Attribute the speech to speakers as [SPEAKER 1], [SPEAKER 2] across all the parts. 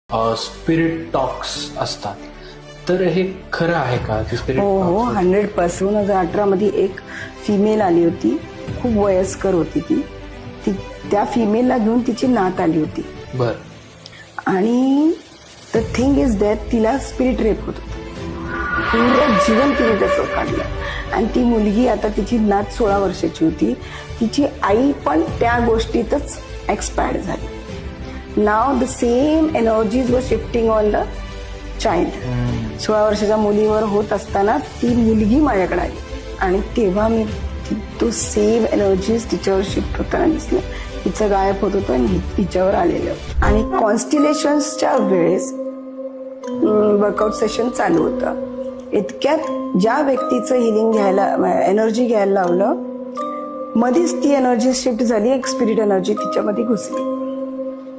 [SPEAKER 1] Spirit talks असतात, तर हे खरं आहे का? स्पिरिट
[SPEAKER 2] हो हो 100%. 2018 मध्ये एक फिमेल आली होती, खूप वयस्कर होती ती त्या फिमेलला घेऊन तिची नात आली होती.
[SPEAKER 1] बर.
[SPEAKER 2] आणि द थिंग इज दॅट तिला स्पिरिट रेप होत होतं, पूर्ण जीवन तिने त्याचं काढलं. आणि ती मुलगी, आता तिची नात 16 वर्षाची होती, तिची आई पण त्या गोष्टीतच एक्सपायर्ड झाली. नाव द सेम एनर्जीज वर शिफ्टिंग ऑन द चाइल्ड. 16 वर्षाच्या मुलीवर होत असताना ती मुलगी माझ्याकडे आली आणि तेव्हा मी तो सेम एनर्जीज तिच्यावर शिफ्ट होताना दिसलं. तिचं गायब होत होतं आणि तिच्यावर आलेलं. आणि कॉन्स्टिलेशन्सच्या वेळेस वर्कआउट सेशन चालू होतं. इतक्यात ज्या व्यक्तीचं हिलिंग घ्यायला, एनर्जी घ्यायला लावलं, मध्येच ती एनर्जी शिफ्ट झाली. एक स्पिरिट एनर्जी तिच्यामध्ये घुसली.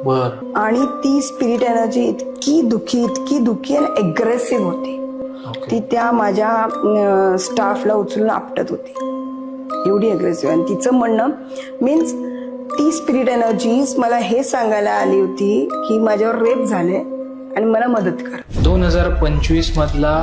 [SPEAKER 1] बर.
[SPEAKER 2] आणि ती स्पिरिट एनर्जी इतकी दुःखी आणि अग्रेसिव्ह होती. ती त्या माझ्या स्टाफला उचलून आपटत होती, एवढी अग्रेसिव्ह. आणि तिचं म्हणणं मीन्स ती स्पिरिट एनर्जीज मला हे सांगायला आली होती की माझ्यावर रेप झाले आणि मला मदत कर.
[SPEAKER 1] 2025 मधला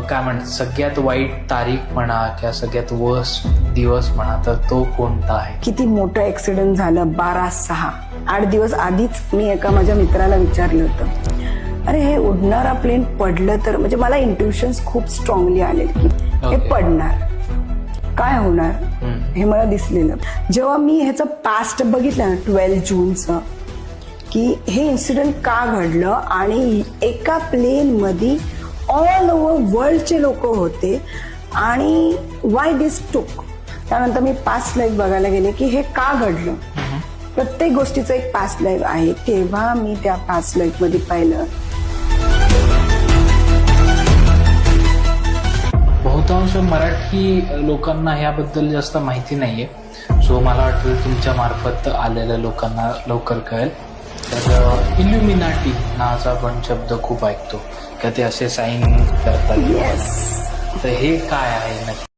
[SPEAKER 1] काय म्हणतात सगळ्यात वाईट तारीख म्हणा किंवा सगळ्यात वर्स्ट दिवस म्हणा, तर तो कोणता आहे?
[SPEAKER 2] किती मोठं ऍक्सिडेंट झालं. 12/6 8 दिवस आधीच मी एका माझ्या मित्राला विचारलं होतं, अरे हे उडणारा प्लेन पडलं तर, म्हणजे मला इंट्युशन्स खूप स्ट्रॉंगली आले की हे पडणार, काय होणार हे मला दिसलेलं. जेव्हा मी ह्याचं पास्ट बघितलं ना 12 जूनचं, की हे इन्सिडेंट का घडलं आणि एका प्लेन मध्ये ऑल ओव्हर वर्ल्डचे लोक होते आणि वाय दिस टूक. त्यानंतर मी पास्ट लाईफ बघायला गेले की हे का घडलं. प्रत्येक गोष्टीचं एक पास्ट लाईफ आहे. तेव्हा मी त्या पास्ट लाईफ मध्ये पाहिलं.
[SPEAKER 1] बहुतांश मराठी लोकांना ह्याबद्दल जास्त माहिती नाहीये, सो मला वाटतं तुमच्या मार्फत आलेल्या लोकांना लवकर कळेल. तर इल्युमिनाटी नावाचा आपण शब्द खूप ऐकतो का, ते असे साईन करतात.
[SPEAKER 2] येस.
[SPEAKER 1] तर हे काय आहे नक्की?